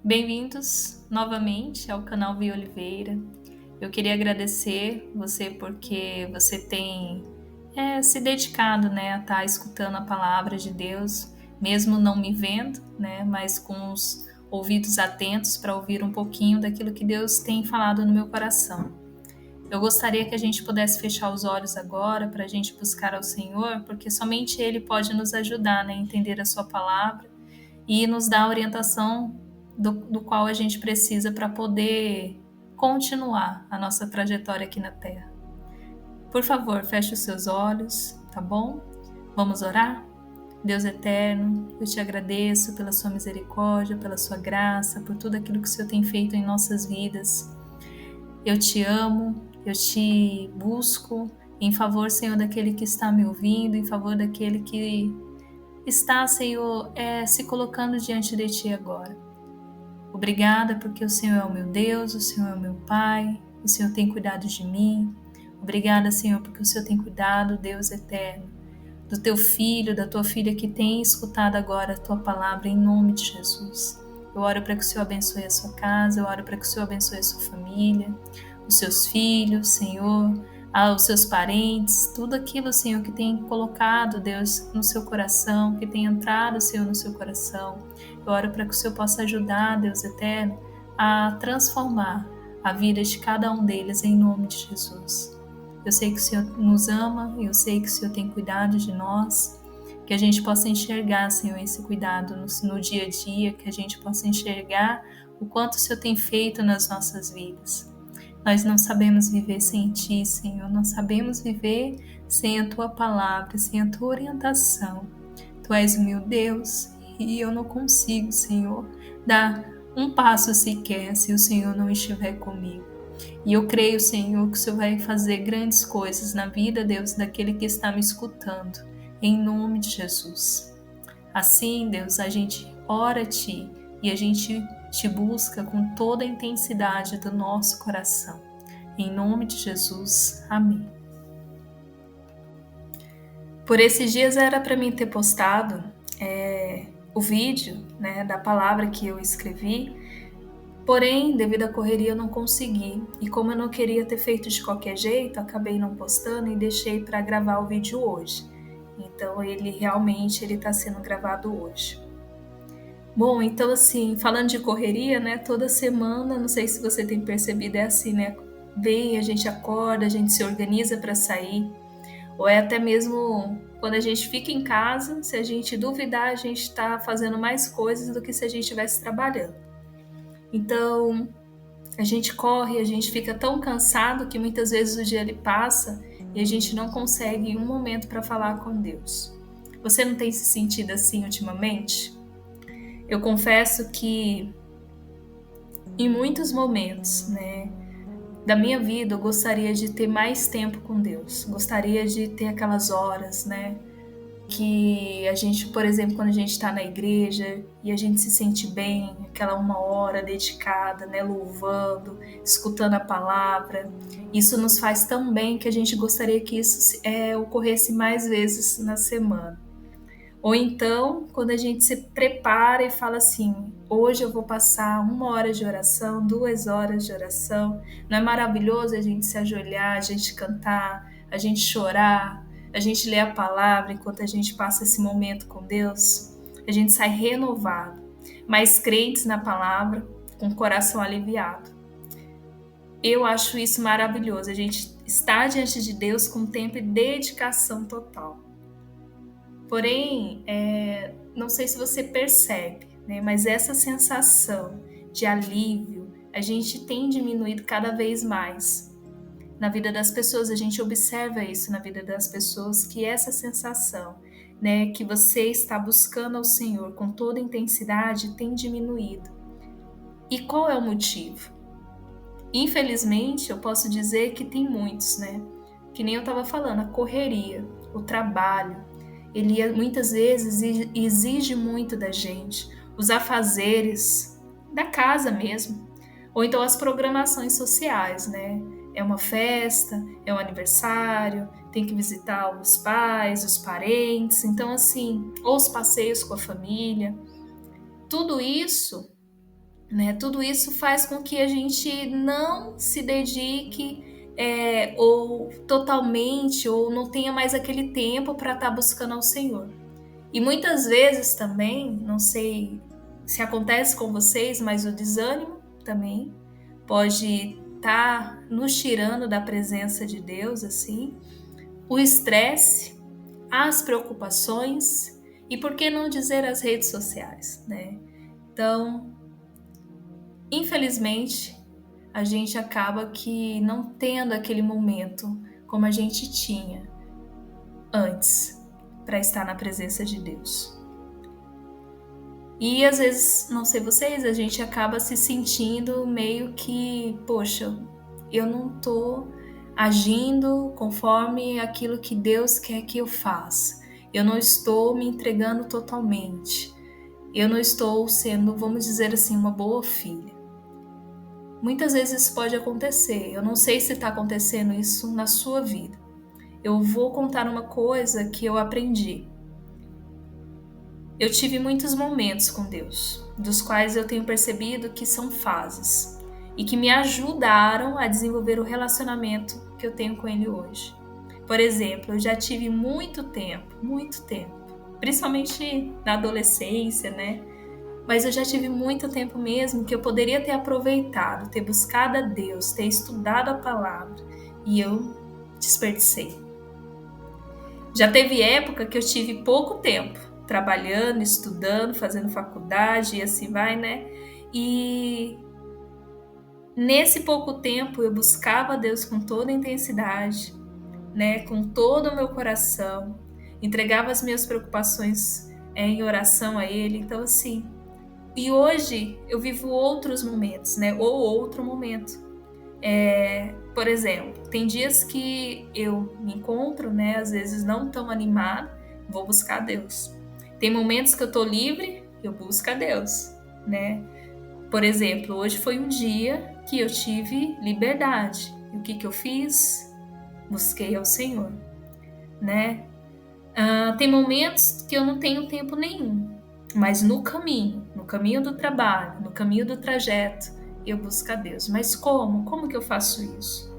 Bem-vindos novamente ao canal Via Oliveira. Eu queria agradecer você porque você tem se dedicado, a estar escutando a palavra de Deus, mesmo não me vendo, mas com os ouvidos atentos para ouvir um pouquinho daquilo que Deus tem falado no meu coração. Eu gostaria que a gente pudesse fechar os olhos agora para a gente buscar ao Senhor, porque somente Ele pode nos ajudar, a entender a Sua palavra e nos dar a orientação do qual a gente precisa para poder continuar a nossa trajetória aqui na Terra. Por favor, feche os seus olhos, tá bom? Vamos orar? Deus eterno, eu te agradeço pela sua misericórdia, pela sua graça, por tudo aquilo que o Senhor tem feito em nossas vidas. Eu te amo, eu te busco em favor, Senhor, daquele que está me ouvindo, em favor daquele que está, Senhor, se colocando diante de Ti agora. Obrigada porque o Senhor é o meu Deus, o Senhor é o meu Pai, o Senhor tem cuidado de mim. Obrigada, Senhor, porque o Senhor tem cuidado, Deus eterno, do Teu filho, da Tua filha que tem escutado agora a Tua palavra em nome de Jesus. Eu oro para que o Senhor abençoe a sua casa, eu oro para que o Senhor abençoe a sua família, os seus filhos, Senhor, aos seus parentes, tudo aquilo, Senhor, que tem colocado, Deus, no seu coração, que tem entrado, Senhor, no seu coração. Eu oro para que o Senhor possa ajudar, Deus eterno, a transformar a vida de cada um deles em nome de Jesus. Eu sei que o Senhor nos ama, eu sei que o Senhor tem cuidado de nós, que a gente possa enxergar, Senhor, esse cuidado no dia a dia, que a gente possa enxergar o quanto o Senhor tem feito nas nossas vidas. Nós não sabemos viver sem Ti, Senhor, não sabemos viver sem a Tua palavra, sem a Tua orientação. Tu és o meu Deus e eu não consigo, Senhor, dar um passo sequer se o Senhor não estiver comigo. E eu creio, Senhor, que o Senhor vai fazer grandes coisas na vida, Deus, daquele que está me escutando, em nome de Jesus. Assim, Deus, a gente ora a Ti e a gente Te busca com toda a intensidade do nosso coração. Em nome de Jesus. Amém. Por esses dias era para mim ter postado o vídeo, da palavra que eu escrevi, porém, devido à correria, eu não consegui. E como eu não queria ter feito de qualquer jeito, acabei não postando e deixei para gravar o vídeo hoje. Então, ele realmente está sendo gravado hoje. Bom, então assim, falando de correria, toda semana, não sei se você tem percebido, é assim, Vem, a gente acorda, a gente se organiza para sair, ou é até mesmo quando a gente fica em casa, se a gente duvidar, a gente está fazendo mais coisas do que se a gente estivesse trabalhando. Então, a gente corre, a gente fica tão cansado que muitas vezes o dia ele passa e a gente não consegue um momento para falar com Deus. Você não tem se sentido assim ultimamente? Eu confesso que em muitos momentos, da minha vida eu gostaria de ter mais tempo com Deus. Gostaria de ter aquelas horas, que a gente, por exemplo, quando a gente está na igreja e a gente se sente bem, aquela 1 hora dedicada, louvando, escutando a palavra, isso nos faz tão bem que a gente gostaria que isso ocorresse mais vezes na semana. Ou então, quando a gente se prepara e fala assim, hoje eu vou passar 1 hora de oração, 2 horas de oração, não é maravilhoso a gente se ajoelhar, a gente cantar, a gente chorar, a gente ler a palavra enquanto a gente passa esse momento com Deus? A gente sai renovado, mais crentes na palavra, com o coração aliviado. Eu acho isso maravilhoso, a gente está diante de Deus com tempo e dedicação total. Porém, não sei se você percebe, mas essa sensação de alívio, a gente tem diminuído cada vez mais. Na vida das pessoas, a gente observa isso na vida das pessoas, que essa sensação, que você está buscando ao Senhor com toda intensidade, tem diminuído. E qual é o motivo? Infelizmente, eu posso dizer que tem muitos, que nem eu estava falando, a correria, o trabalho, ele muitas vezes exige muito da gente, os afazeres da casa mesmo, ou então as programações sociais, É uma festa, é um aniversário, tem que visitar os pais, os parentes, então assim, ou os passeios com a família. Tudo isso né? Tudo isso faz com que a gente não se dedique ou totalmente, ou não tenha mais aquele tempo para estar buscando ao Senhor. E muitas vezes também, não sei se acontece com vocês, mas o desânimo também pode estar nos tirando da presença de Deus, assim. O estresse, as preocupações e por que não dizer as redes sociais, né? Então, infelizmente, a gente acaba que não tendo aquele momento como a gente tinha antes para estar na presença de Deus. E às vezes, não sei vocês, a gente acaba se sentindo meio que, poxa, eu não tô agindo conforme aquilo que Deus quer que eu faça. Eu não estou me entregando totalmente. Eu não estou sendo, vamos dizer assim, uma boa filha. Muitas vezes isso pode acontecer. Eu não sei se está acontecendo isso na sua vida. Eu vou contar uma coisa que eu aprendi. Eu tive muitos momentos com Deus, dos quais eu tenho percebido que são fases e que me ajudaram a desenvolver o relacionamento que eu tenho com Ele hoje. Por exemplo, eu já tive muito tempo, principalmente na adolescência, né? Mas eu já tive muito tempo mesmo que eu poderia ter aproveitado, ter buscado a Deus, ter estudado a palavra e eu desperdicei. Já teve época que eu tive pouco tempo, trabalhando, estudando, fazendo faculdade e assim vai, né? E nesse pouco tempo eu buscava a Deus com toda a intensidade, né? Com todo o meu coração, entregava as minhas preocupações em oração a Ele. Então assim, e hoje eu vivo outros momentos, né? Ou outro momento. Por exemplo, tem dias que eu me encontro, né? Às vezes não tão animada, vou buscar a Deus. Tem momentos que eu tô livre, eu busco a Deus, né? Por exemplo, hoje foi um dia que eu tive liberdade. E o que eu fiz? Busquei ao Senhor, né? Tem momentos que eu não tenho tempo nenhum, mas no caminho do trabalho, no caminho do trajeto, eu busco a Deus. Mas como? Como que eu faço isso?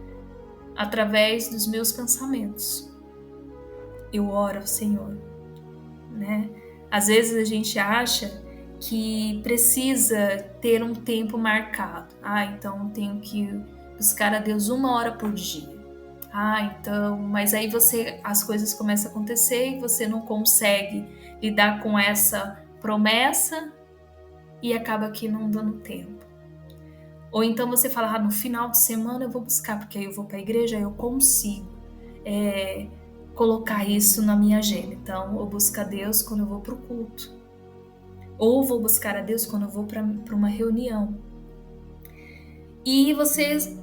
Através dos meus pensamentos. Eu oro ao Senhor, né? Às vezes a gente acha que precisa ter um tempo marcado. Então eu tenho que buscar a Deus 1 hora por dia. Então, mas aí as coisas começam a acontecer e você não consegue lidar com essa promessa e acaba aqui não dando tempo. Ou então você fala, no final de semana eu vou buscar, porque aí eu vou para a igreja, aí eu consigo colocar isso na minha agenda. Então, eu busco a Deus quando eu vou para o culto. Ou vou buscar a Deus quando eu vou para uma reunião. E você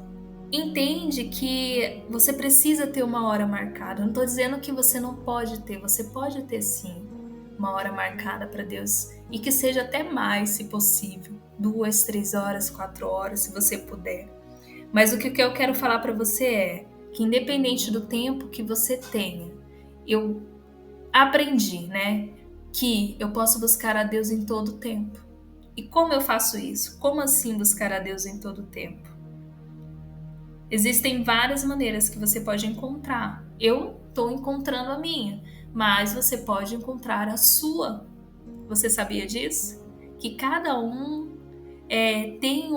entende que você precisa ter 1 hora marcada. Eu não estou dizendo que você não pode ter, você pode ter sim 1 hora marcada para Deus. E que seja até mais, se possível. 2, 3 horas, 4 horas, se você puder. Mas o que eu quero falar para você é que independente do tempo que você tenha, eu aprendi, né, que eu posso buscar a Deus em todo o tempo. E como eu faço isso? Como assim buscar a Deus em todo o tempo? Existem várias maneiras que você pode encontrar. Eu estou encontrando a minha, mas você pode encontrar a sua. Você sabia disso? Que cada um tem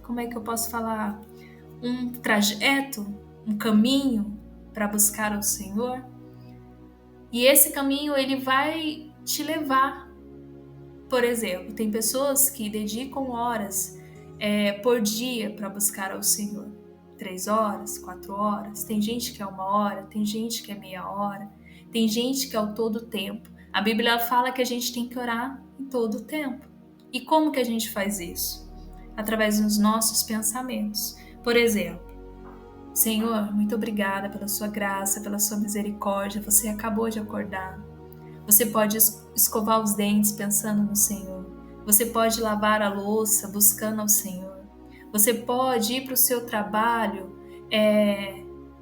como é que eu posso falar? Um trajeto, um caminho para buscar ao Senhor. E esse caminho, ele vai te levar. Por exemplo, tem pessoas que dedicam horas por dia para buscar ao Senhor. 3 horas, 4 horas. Tem gente que é 1 hora, tem gente que é meia hora. Tem gente que é o todo o tempo. A Bíblia fala que a gente tem que orar em todo o tempo. E como que a gente faz isso? Através dos nossos pensamentos. Por exemplo, Senhor, muito obrigada pela sua graça, pela sua misericórdia. Você acabou de acordar. Você pode escovar os dentes pensando no Senhor. Você pode lavar a louça buscando ao Senhor. Você pode ir para o seu trabalho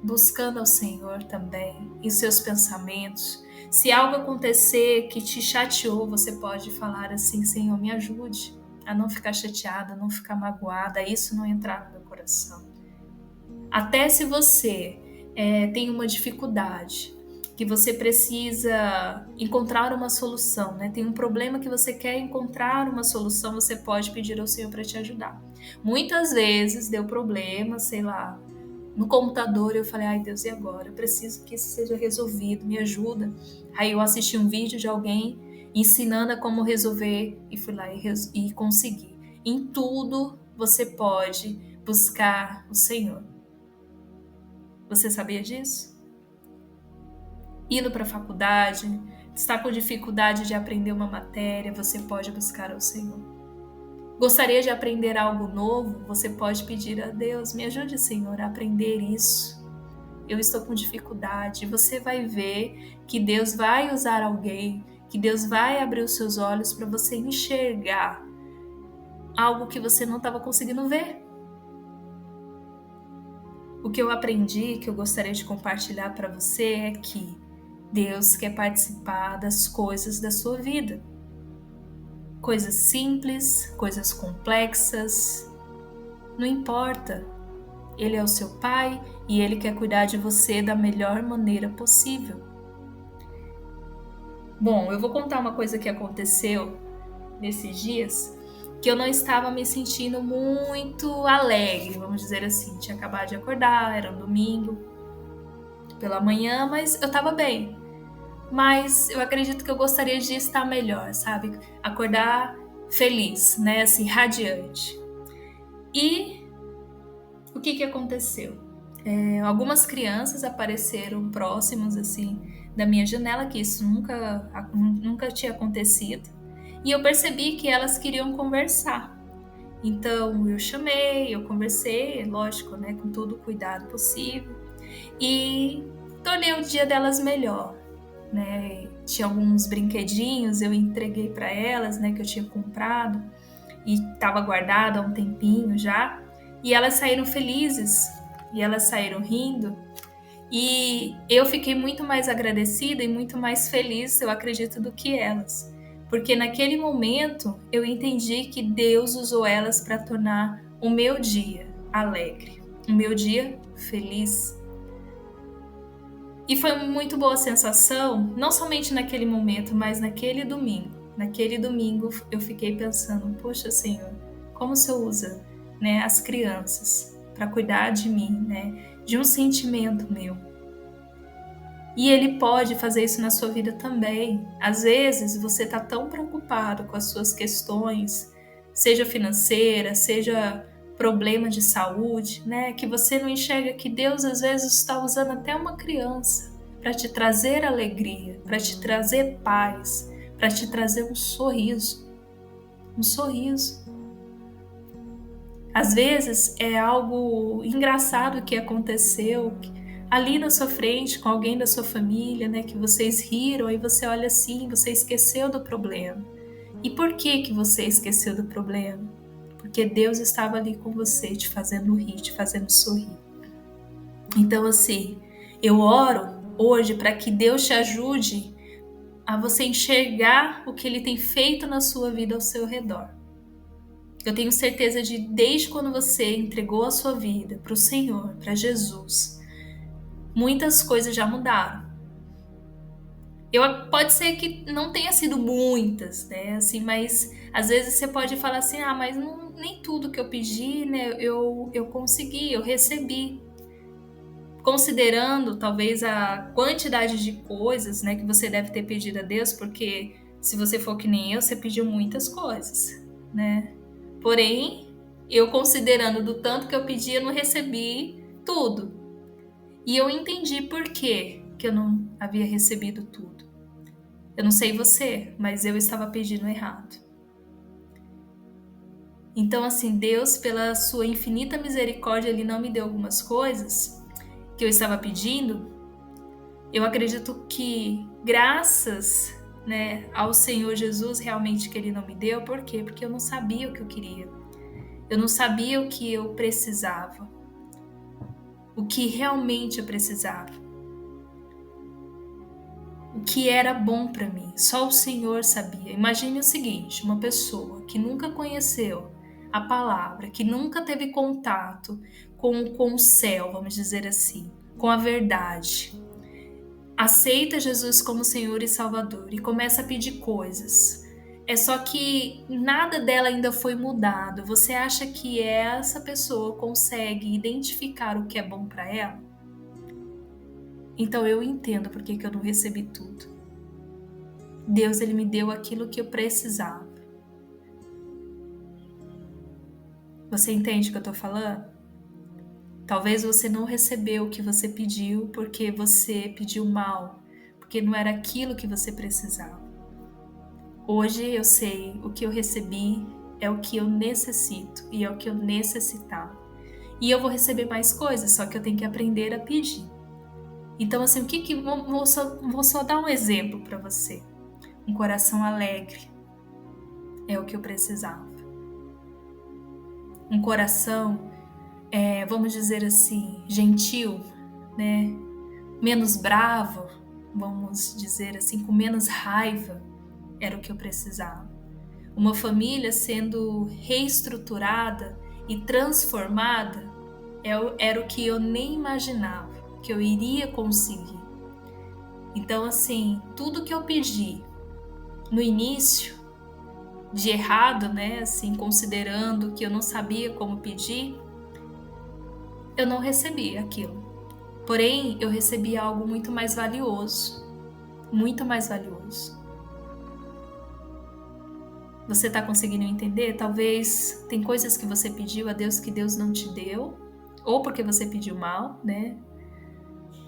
buscando ao Senhor também, em seus pensamentos. Se algo acontecer que te chateou, você pode falar assim, Senhor, me ajude. a não ficar chateada, a não ficar magoada, a isso não entrar no meu coração. Até se você tem uma dificuldade, que você precisa encontrar uma solução, né? Tem um problema que você quer encontrar uma solução, você pode pedir ao Senhor para te ajudar. Muitas vezes deu problema, sei lá, no computador, eu falei, ai Deus, e agora? Eu preciso que isso seja resolvido, me ajuda. Aí eu assisti um vídeo de alguém ensinando a como resolver e fui lá e consegui. Em tudo você pode buscar o Senhor. Você sabia disso? Indo para a faculdade, está com dificuldade de aprender uma matéria, você pode buscar ao Senhor. Gostaria de aprender algo novo? Você pode pedir a Deus, me ajude, Senhor, a aprender isso. Eu estou com dificuldade. Você vai ver que Deus vai usar alguém, que Deus vai abrir os seus olhos para você enxergar algo que você não estava conseguindo ver. O que eu aprendi, que eu gostaria de compartilhar para você é que Deus quer participar das coisas da sua vida. Coisas simples, coisas complexas, não importa. Ele é o seu pai e ele quer cuidar de você da melhor maneira possível. Bom, eu vou contar uma coisa que aconteceu nesses dias, que eu não estava me sentindo muito alegre, vamos dizer assim. Tinha acabado de acordar, era um domingo pela manhã, mas eu estava bem. Mas eu acredito que eu gostaria de estar melhor, sabe? Acordar feliz, né? Assim, radiante. E o que aconteceu? Algumas crianças apareceram próximos, assim, da minha janela, que isso nunca tinha acontecido. E eu percebi que elas queriam conversar. Então eu chamei, eu conversei, lógico, né? Com todo o cuidado possível. E tornei o dia delas melhor. Né? Tinha alguns brinquedinhos, eu entreguei para elas, né, que eu tinha comprado e estava guardado há um tempinho já, e elas saíram felizes, e elas saíram rindo, e eu fiquei muito mais agradecida e muito mais feliz, eu acredito, do que elas, porque naquele momento eu entendi que Deus usou elas para tornar o meu dia alegre, o meu dia feliz. E foi uma muito boa sensação, não somente naquele momento, mas naquele domingo. Naquele domingo eu fiquei pensando, poxa Senhor, como o Senhor usa, né, as crianças para cuidar de mim, né, de um sentimento meu. E Ele pode fazer isso na sua vida também. Às vezes você está tão preocupado com as suas questões, seja financeira, seja problema de saúde, né? Que você não enxerga que Deus às vezes está usando até uma criança para te trazer alegria, para te trazer paz, para te trazer um sorriso. Um sorriso. Às vezes é algo engraçado que aconteceu ali na sua frente com alguém da sua família, né? Que vocês riram e você olha assim, você esqueceu do problema. E por que você esqueceu do problema? Porque Deus estava ali com você, te fazendo rir, te fazendo sorrir. Então, assim, eu oro hoje para que Deus te ajude a você enxergar o que Ele tem feito na sua vida ao seu redor. Eu tenho certeza de, desde quando você entregou a sua vida para o Senhor, para Jesus, muitas coisas já mudaram. Pode ser que não tenha sido muitas, né? Assim, mas às vezes você pode falar assim, mas nem tudo que eu pedi, né? Eu consegui, eu recebi. Considerando talvez a quantidade de coisas, né, que você deve ter pedido a Deus, porque se você for que nem eu, você pediu muitas coisas, né? Porém, eu considerando do tanto que eu pedi, eu não recebi tudo. E eu entendi por que eu não havia recebido tudo. Eu não sei você, mas eu estava pedindo errado. Então, assim, Deus, pela sua infinita misericórdia, Ele não me deu algumas coisas que eu estava pedindo. Eu acredito que graças, né, ao Senhor Jesus realmente que Ele não me deu. Por quê? Porque eu não sabia o que eu queria. Eu não sabia o que eu precisava. O que realmente eu precisava. o que era bom para mim. Só o Senhor sabia. Imagine o seguinte, uma pessoa que nunca conheceu a palavra, que nunca teve contato com o céu, vamos dizer assim, com a verdade, aceita Jesus como Senhor e Salvador e começa a pedir coisas. É só que nada dela ainda foi mudado. Você acha que essa pessoa consegue identificar o que é bom para ela? Então eu entendo porque que eu não recebi tudo. Deus, ele me deu aquilo que eu precisava. Você entende o que eu tô falando? Talvez você não recebeu o que você pediu porque você pediu mal, porque não era aquilo que você precisava. Hoje eu sei o que eu recebi é o que eu necessito e é o que eu necessitava. E eu vou receber mais coisas, só que eu tenho que aprender a pedir. Então, assim, vou só dar um exemplo para você. Um coração alegre é o que eu precisava. Um coração, vamos dizer assim, gentil, né? Menos bravo, vamos dizer assim, com menos raiva, era o que eu precisava. Uma família sendo reestruturada e transformada era o que eu nem imaginava que eu iria conseguir. Então, assim, tudo que eu pedi no início, de errado, né, assim, considerando que eu não sabia como pedir, eu não recebi aquilo. Porém, eu recebi algo muito mais valioso, muito mais valioso. Você está conseguindo entender? Talvez tem coisas que você pediu a Deus que Deus não te deu, ou porque você pediu mal, né?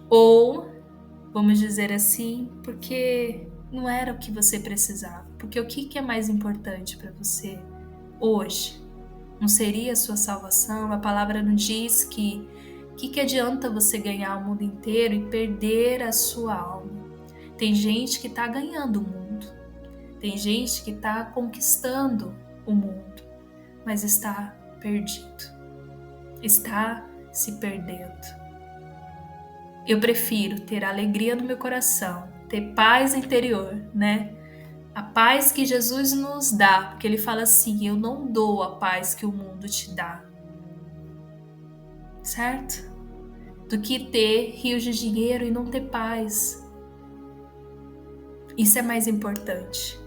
Ou, vamos dizer assim, porque não era o que você precisava. Porque o que é mais importante para você hoje? Não seria a sua salvação? A palavra nos diz que adianta você ganhar o mundo inteiro e perder a sua alma? Tem gente que está ganhando o mundo, tem gente que está conquistando o mundo, mas está perdido, está se perdendo. Eu prefiro ter alegria no meu coração, ter paz interior, né? A paz que Jesus nos dá, porque ele fala assim: eu não dou a paz que o mundo te dá, certo? Do que ter rios de dinheiro e não ter paz. Isso é mais importante.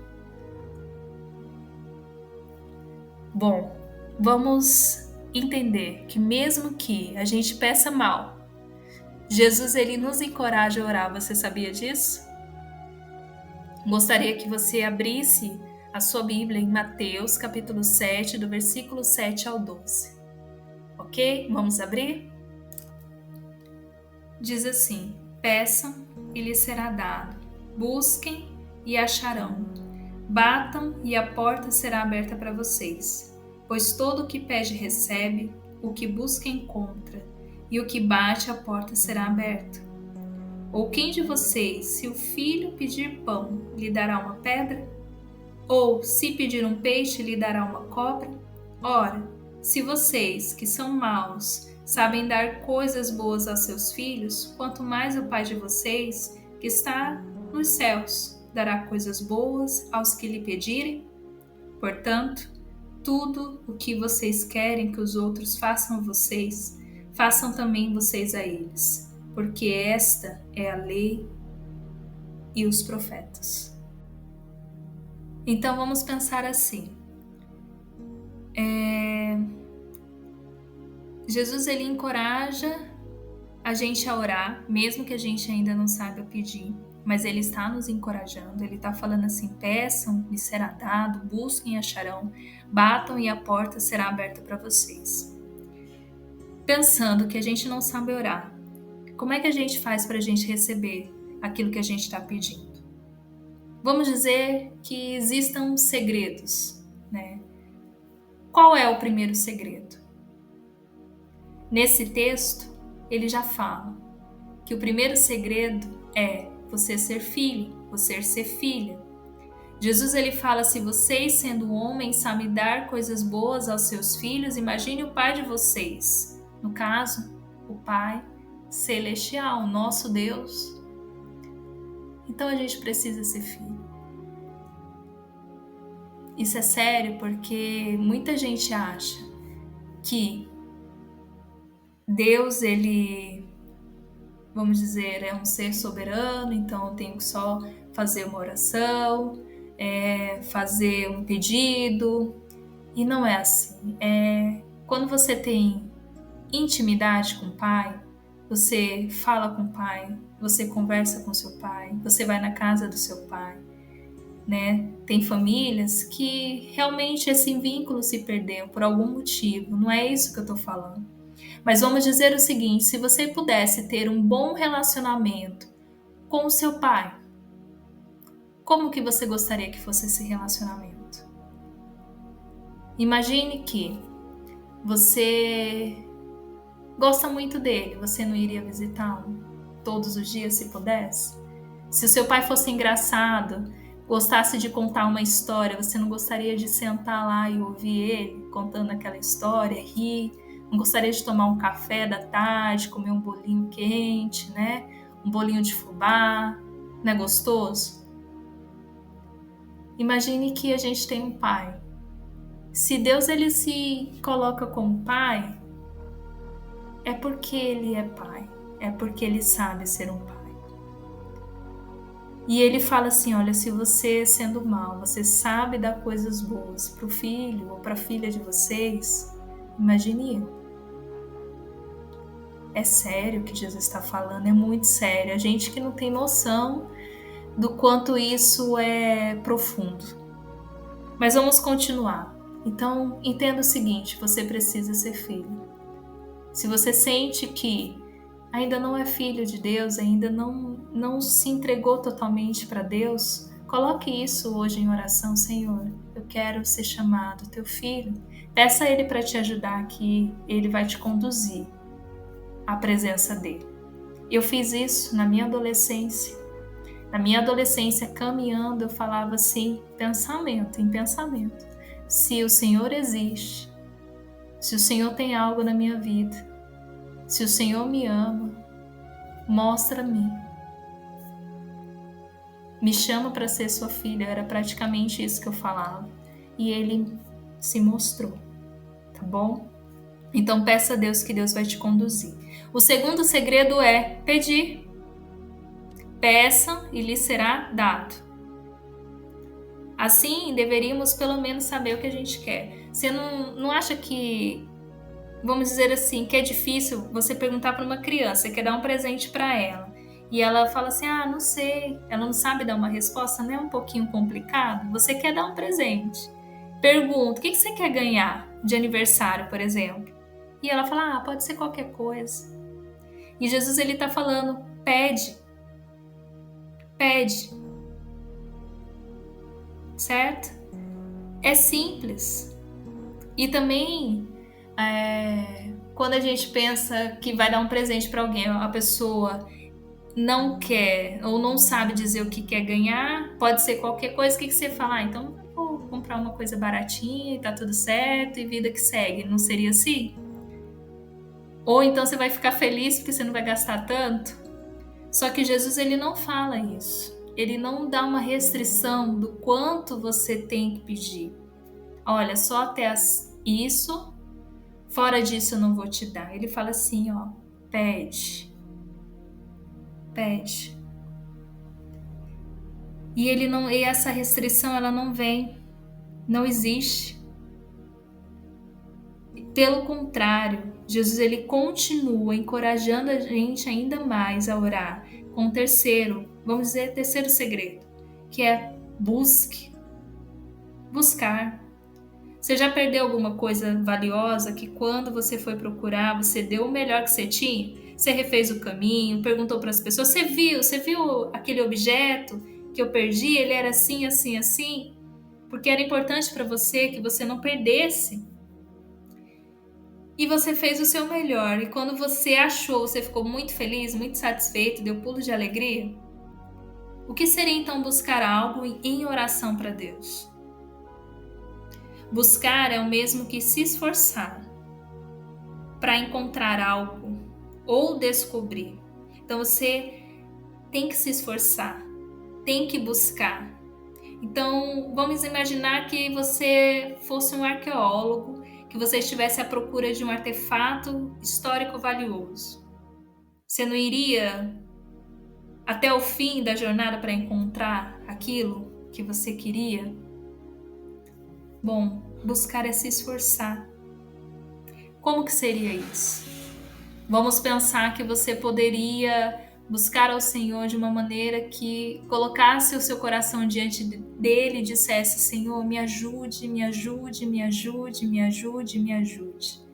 Bom, vamos entender que mesmo que a gente peça mal, Jesus, ele nos encoraja a orar. Você sabia disso? Gostaria que você abrisse a sua Bíblia em Mateus, capítulo 7, do versículo 7 ao 12. Ok? Vamos abrir? Diz assim: peçam e lhes será dado, busquem e acharão, batam e a porta será aberta para vocês. Pois todo o que pede recebe, o que busca encontra, e o que bate a porta será aberta. Ou quem de vocês, se o filho pedir pão, lhe dará uma pedra? Ou, se pedir um peixe, lhe dará uma cobra? Ora, se vocês, que são maus, sabem dar coisas boas aos seus filhos, quanto mais o Pai de vocês, que está nos céus, dará coisas boas aos que lhe pedirem? Portanto, tudo o que vocês querem que os outros façam a vocês, façam também vocês a eles, porque esta é a lei e os profetas. Então vamos pensar assim. Jesus, ele encoraja a gente a orar, mesmo que a gente ainda não saiba pedir, mas ele está nos encorajando, ele está falando assim: peçam e será dado, busquem e acharão, batam e a porta será aberta para vocês. Pensando que a gente não sabe orar, como é que a gente faz para a gente receber aquilo que a gente está pedindo? Vamos dizer que existam segredos, né? Qual é o primeiro segredo? Nesse texto, ele já fala que o primeiro segredo é você ser filho, você ser filha. Jesus, ele fala: se vocês, sendo homens, sabem dar coisas boas aos seus filhos, imagine o Pai de vocês. No caso, o Pai celestial, nosso Deus. Então a gente precisa ser filho. Isso é sério porque muita gente acha que Deus, ele, vamos dizer, é um ser soberano, então eu tenho que só fazer uma oração, fazer um pedido, e não é assim. Quando você tem intimidade com o Pai, você fala com o Pai, você conversa com seu Pai, você vai na casa do seu Pai, né? Tem famílias que realmente esse vínculo se perdeu por algum motivo, não é isso que eu tô falando. Mas vamos dizer o seguinte, se você pudesse ter um bom relacionamento com o seu pai, como que você gostaria que fosse esse relacionamento? Imagine que você gosta muito dele, você não iria visitá-lo todos os dias se pudesse? Se o seu pai fosse engraçado, gostasse de contar uma história, você não gostaria de sentar lá e ouvir ele contando aquela história, rir? Não gostaria de tomar um café da tarde, comer um bolinho quente, né? Um bolinho de fubá, não é gostoso? Imagine que a gente tem um pai. Se Deus ele se coloca como pai, é porque ele é pai, é porque ele sabe ser um pai. E ele fala assim, olha, se você sendo mal, você sabe dar coisas boas para o filho ou para a filha de vocês, imagine eu. É sério o que Jesus está falando, é muito sério. A gente que não tem noção do quanto isso é profundo. Mas vamos continuar. Então, entenda o seguinte, você precisa ser filho. Se você sente que ainda não é filho de Deus, ainda não se entregou totalmente para Deus, coloque isso hoje em oração. Senhor, eu quero ser chamado teu filho. Peça a Ele para te ajudar, que Ele vai te conduzir à presença dEle. Eu fiz isso na minha adolescência. Na minha adolescência, caminhando, eu falava assim, pensamento em pensamento. Se o Senhor existe, se o Senhor tem algo na minha vida, se o Senhor me ama, mostra-me. Me chama para ser sua filha, era praticamente isso que eu falava. E ele se mostrou, tá bom? Então peça a Deus que Deus vai te conduzir. O segundo segredo é pedir. Peça e lhe será dado. Assim, deveríamos pelo menos saber o que a gente quer. Você não acha que, vamos dizer assim, que é difícil você perguntar para uma criança, você quer dar um presente para ela, e ela fala assim, não sei, ela não sabe dar uma resposta, não é um pouquinho complicado? Você quer dar um presente. Pergunta, o que você quer ganhar de aniversário, por exemplo? E ela fala, pode ser qualquer coisa. E Jesus, ele está falando, pede. Pede. Certo? É simples. E também, quando a gente pensa que vai dar um presente para alguém, a pessoa não quer ou não sabe dizer o que quer ganhar, pode ser qualquer coisa, o que você fala? Então vou comprar uma coisa baratinha e tá tudo certo e vida que segue. Não seria assim? Ou então você vai ficar feliz porque você não vai gastar tanto? Só que Jesus, ele não fala isso. Ele não dá uma restrição do quanto você tem que pedir. Olha, só até isso, fora disso eu não vou te dar. Ele fala assim, pede. Pede. E essa restrição, ela não vem, não existe. Pelo contrário, Jesus, ele continua encorajando a gente ainda mais a orar com o terceiro segredo, que é busque. Buscar. Você já perdeu alguma coisa valiosa que quando você foi procurar, você deu o melhor que você tinha? Você refez o caminho, perguntou para as pessoas, você viu aquele objeto que eu perdi? Ele era assim, assim, assim? Porque era importante para você que você não perdesse. E você fez o seu melhor. E quando você achou, você ficou muito feliz, muito satisfeito, deu pulo de alegria? O que seria então buscar algo em oração para Deus? Buscar é o mesmo que se esforçar para encontrar algo ou descobrir. Então você tem que se esforçar. tem que buscar. Então, vamos imaginar que você fosse um arqueólogo, que você estivesse à procura de um artefato histórico valioso. Você não iria até o fim da jornada para encontrar aquilo que você queria? Bom, buscar é se esforçar. Como que seria isso? Vamos pensar que você poderia buscar ao Senhor de uma maneira que colocasse o seu coração diante dele e dissesse: Senhor, me ajude, me ajude, me ajude, me ajude, me ajude.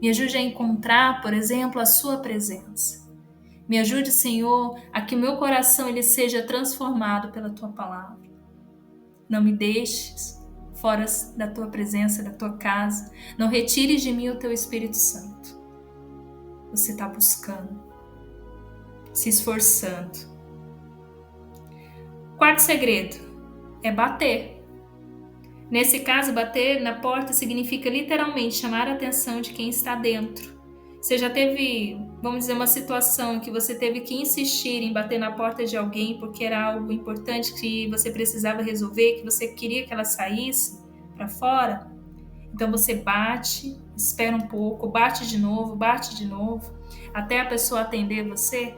Me ajude a encontrar, por exemplo, a sua presença. Me ajude, Senhor, a que o meu coração ele seja transformado pela tua palavra. Não me deixes fora da tua presença, da tua casa. Não retires de mim o teu Espírito Santo. Você está buscando, se esforçando. Quarto segredo é bater. Nesse caso, bater na porta significa literalmente chamar a atenção de quem está dentro. Você já teve, vamos dizer, uma situação que você teve que insistir em bater na porta de alguém porque era algo importante que você precisava resolver, que você queria que ela saísse para fora? Então você bate, espera um pouco, bate de novo, até a pessoa atender você.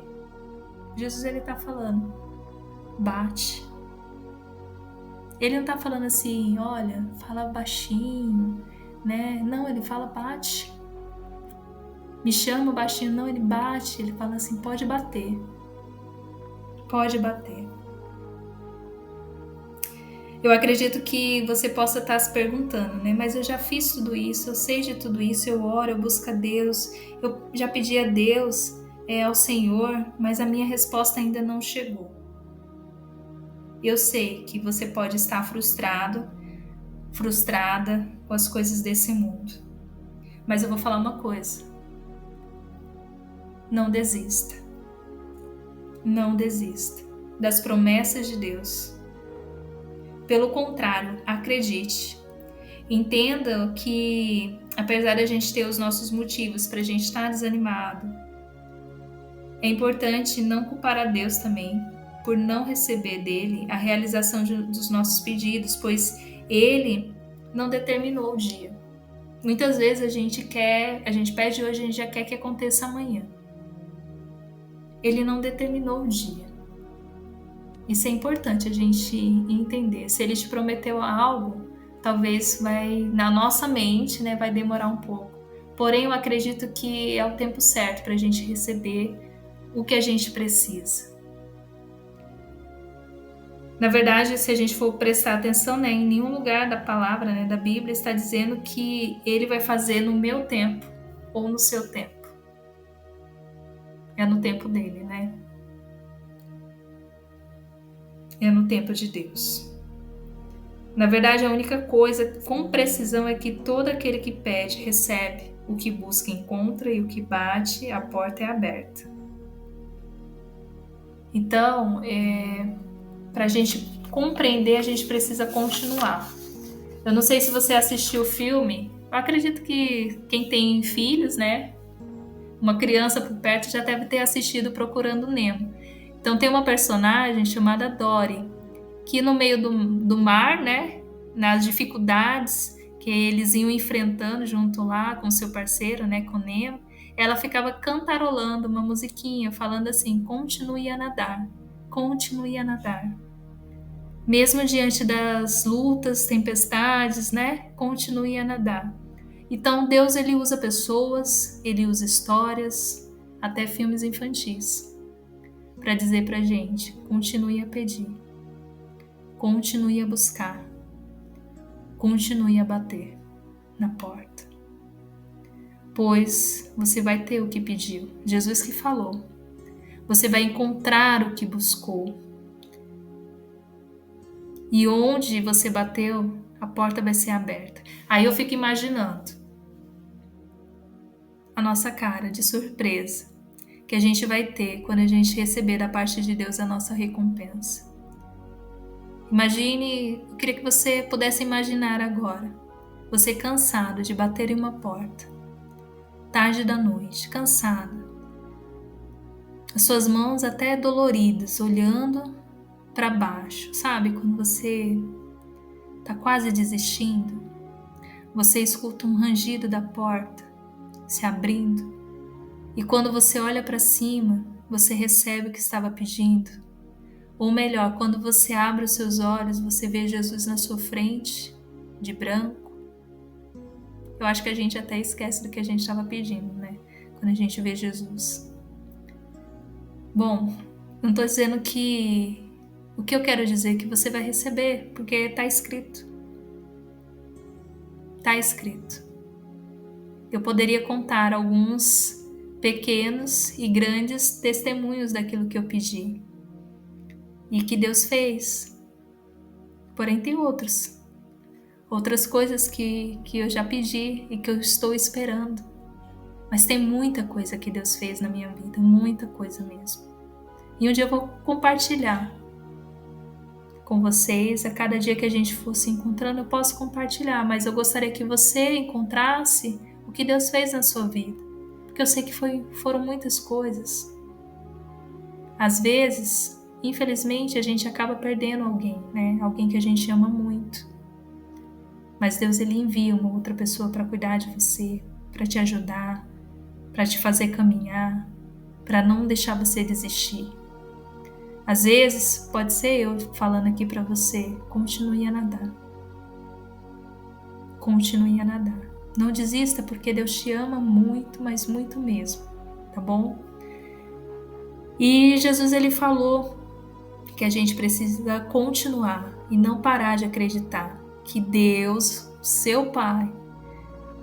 Jesus ele está falando, bate. Ele não está falando assim, olha, fala baixinho, né? Não, ele fala bate. Me chama baixinho, não, ele bate. Ele fala assim, pode bater. Pode bater. Eu acredito que você possa estar se perguntando, né? Mas eu já fiz tudo isso, eu sei de tudo isso, eu oro, eu busco a Deus, eu já pedi a Deus, ao Senhor, mas a minha resposta ainda não chegou. Eu sei que você pode estar frustrado, frustrada com as coisas desse mundo. Mas eu vou falar uma coisa. Não desista. Não desista das promessas de Deus. Pelo contrário, acredite. Entenda que, apesar de a gente ter os nossos motivos para a gente estar desanimado, é importante não culpar a Deus também por não receber dele a realização dos nossos pedidos, pois ele não determinou o dia. Muitas vezes a gente pede hoje, a gente já quer que aconteça amanhã. Ele não determinou o dia. Isso é importante a gente entender. Se ele te prometeu algo, talvez na nossa mente, né, vai demorar um pouco. Porém, eu acredito que é o tempo certo para a gente receber o que a gente precisa. Na verdade, se a gente for prestar atenção, né, em nenhum lugar da palavra, né, da Bíblia, está dizendo que ele vai fazer no meu tempo ou no seu tempo. É no tempo dele, né? É no tempo de Deus. Na verdade, a única coisa com precisão é que todo aquele que pede, recebe. O que busca, encontra, e o que bate, a porta é aberta. Então, para a gente compreender, a gente precisa continuar. Eu não sei se você assistiu o filme. Eu acredito que quem tem filhos, né? Uma criança por perto já deve ter assistido Procurando Nemo. Então tem uma personagem chamada Dory, que no meio do mar, né? Nas dificuldades que eles iam enfrentando junto lá com seu parceiro, né? Com Nemo, ela ficava cantarolando uma musiquinha, falando assim, continue a nadar, continue a nadar. Mesmo diante das lutas, tempestades, né? Continue a nadar. Então Deus ele usa pessoas, ele usa histórias, até filmes infantis, para dizer pra gente, continue a pedir, continue a buscar, continue a bater na porta. Pois você vai ter o que pediu. Jesus que falou. Você vai encontrar o que buscou. E onde você bateu, a porta vai ser aberta. Aí eu fico imaginando a nossa cara de surpresa que a gente vai ter quando a gente receber da parte de Deus a nossa recompensa. Imagine, eu queria que você pudesse imaginar agora, você cansado de bater em uma porta, tarde da noite, cansado, as suas mãos até doloridas, olhando para baixo, sabe? Quando você tá quase desistindo, você escuta um rangido da porta se abrindo, e quando você olha para cima, você recebe o que estava pedindo. Ou melhor, quando você abre os seus olhos, você vê Jesus na sua frente, de branco. Eu acho que a gente até esquece do que a gente estava pedindo, né? Quando a gente vê Jesus. Bom, não estou dizendo que... O que eu quero dizer é que você vai receber, porque está escrito. Está escrito. Eu poderia contar alguns pequenos e grandes testemunhos daquilo que eu pedi e que Deus fez. Porém, tem outras coisas que eu já pedi e que eu estou esperando. Mas tem muita coisa que Deus fez na minha vida, muita coisa mesmo. E um dia eu vou compartilhar com vocês. A cada dia que a gente for se encontrando, eu posso compartilhar, mas eu gostaria que você encontrasse o que Deus fez na sua vida, porque eu sei que foram muitas coisas. Às vezes, infelizmente, a gente acaba perdendo alguém, né? Alguém que a gente ama muito. Mas Deus, ele envia uma outra pessoa para cuidar de você, para te ajudar, para te fazer caminhar, para não deixar você desistir. Às vezes, pode ser eu falando aqui para você, continue a nadar. Continue a nadar. Não desista, porque Deus te ama muito, mas muito mesmo, tá bom? E Jesus, ele falou que a gente precisa continuar e não parar de acreditar que Deus, seu Pai,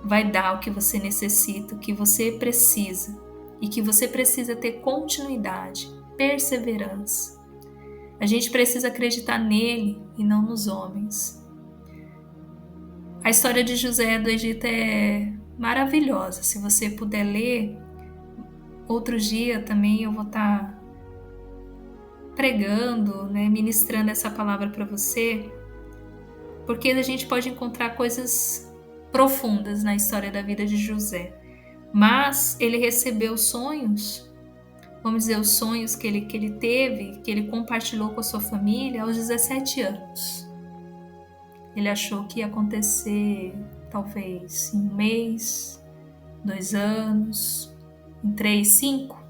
vai dar o que você necessita, o que você precisa, e que você precisa ter continuidade, perseverança. A gente precisa acreditar nele e não nos homens. A história de José do Egito é maravilhosa. Se você puder ler, outro dia também eu vou estar pregando, né, ministrando essa palavra para você, porque a gente pode encontrar coisas profundas na história da vida de José. Mas ele recebeu sonhos, vamos dizer, os sonhos que ele teve, que ele compartilhou com a sua família aos 17 anos. Ele achou que ia acontecer talvez em 1 mês, 2 anos, em 3, 5.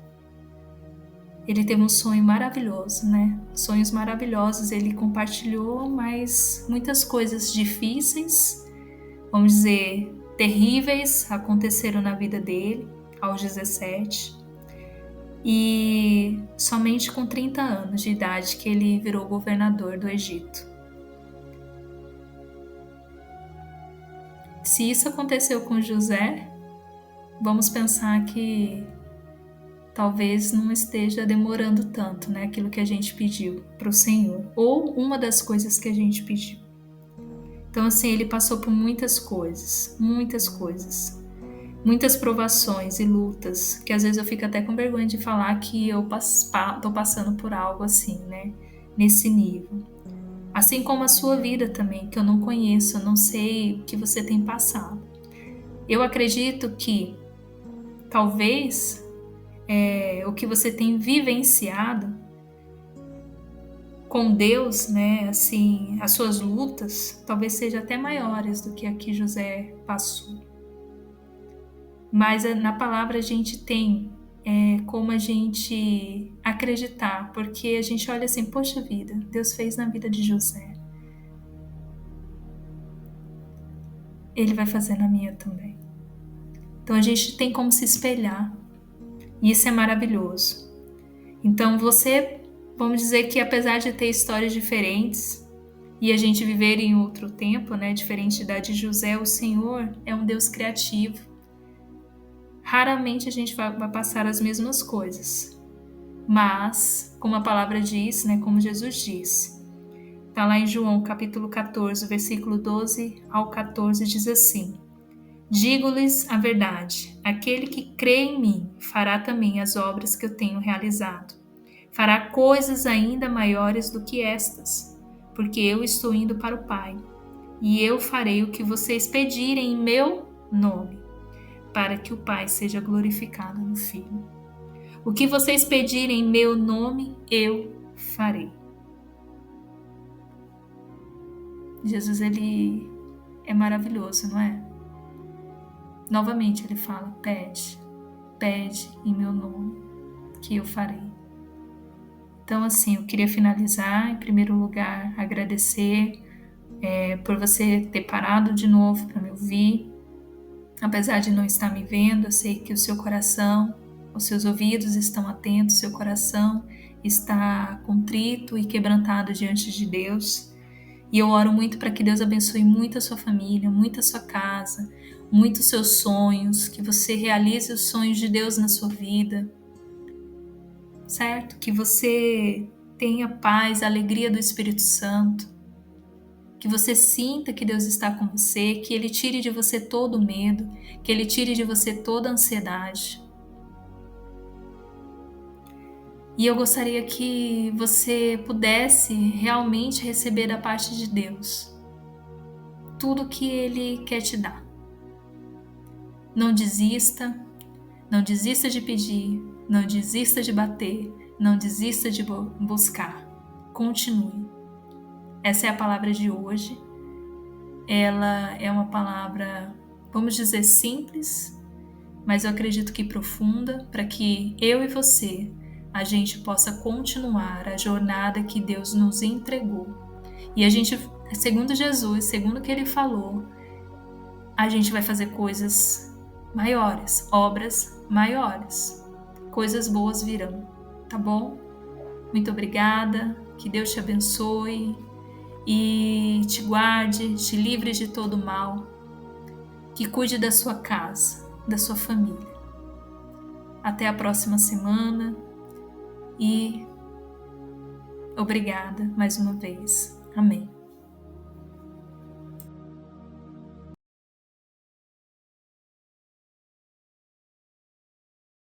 Ele teve um sonho maravilhoso, né? Sonhos maravilhosos, ele compartilhou, mas muitas coisas difíceis, vamos dizer, terríveis, aconteceram na vida dele aos 17. E somente com 30 anos de idade que ele virou governador do Egito. Se isso aconteceu com José, vamos pensar que talvez não esteja demorando tanto, né? Aquilo que a gente pediu para o Senhor, ou uma das coisas que a gente pediu. Então, assim, ele passou por muitas coisas, muitas provações e lutas, que às vezes eu fico até com vergonha de falar que eu tô passando por algo assim, né? Nesse nível. Assim como a sua vida também, que eu não conheço, eu não sei o que você tem passado. Eu acredito que talvez o que você tem vivenciado com Deus, né, assim, as suas lutas, talvez sejam até maiores do que a que José passou. Mas na palavra a gente tem como a gente acreditar, porque a gente olha assim, poxa vida, Deus fez na vida de José. Ele vai fazer na minha também. Então a gente tem como se espelhar. E isso é maravilhoso. Então você, vamos dizer que apesar de ter histórias diferentes e a gente viver em outro tempo, né, diferente da de José, o Senhor é um Deus criativo. Raramente a gente vai passar as mesmas coisas. Mas, como a palavra diz, né, como Jesus disse, está lá em João capítulo 14, versículo 12 ao 14, diz assim: digo-lhes a verdade, aquele que crê em mim fará também as obras que eu tenho realizado. Fará coisas ainda maiores do que estas, porque eu estou indo para o Pai, e eu farei o que vocês pedirem em meu nome, para que o Pai seja glorificado no Filho. O que vocês pedirem em meu nome, eu farei. Jesus, ele é maravilhoso, não é? Novamente ele fala: pede, pede em meu nome, que eu farei. Então, assim, eu queria finalizar, em primeiro lugar, agradecer por você ter parado de novo para me ouvir. Apesar de não estar me vendo, eu sei que o seu coração, os seus ouvidos estão atentos, seu coração está contrito e quebrantado diante de Deus. E eu oro muito para que Deus abençoe muito a sua família, muito a sua casa, muito os seus sonhos, que você realize os sonhos de Deus na sua vida, certo? Que você tenha paz, a alegria do Espírito Santo, que você sinta que Deus está com você, que Ele tire de você todo o medo, que Ele tire de você toda a ansiedade. E eu gostaria que você pudesse realmente receber da parte de Deus tudo que Ele quer te dar. Não desista, não desista de pedir, não desista de bater, não desista de buscar. Continue. Essa é a palavra de hoje. Ela é uma palavra, vamos dizer, simples, mas eu acredito que profunda, para que eu e você, a gente possa continuar a jornada que Deus nos entregou. E a gente, segundo Jesus, segundo o que Ele falou, a gente vai fazer coisas maiores, obras maiores. Coisas boas virão, tá bom? Muito obrigada, que Deus te abençoe e te guarde, te livre de todo mal, que cuide da sua casa, da sua família. Até a próxima semana e obrigada mais uma vez. Amém.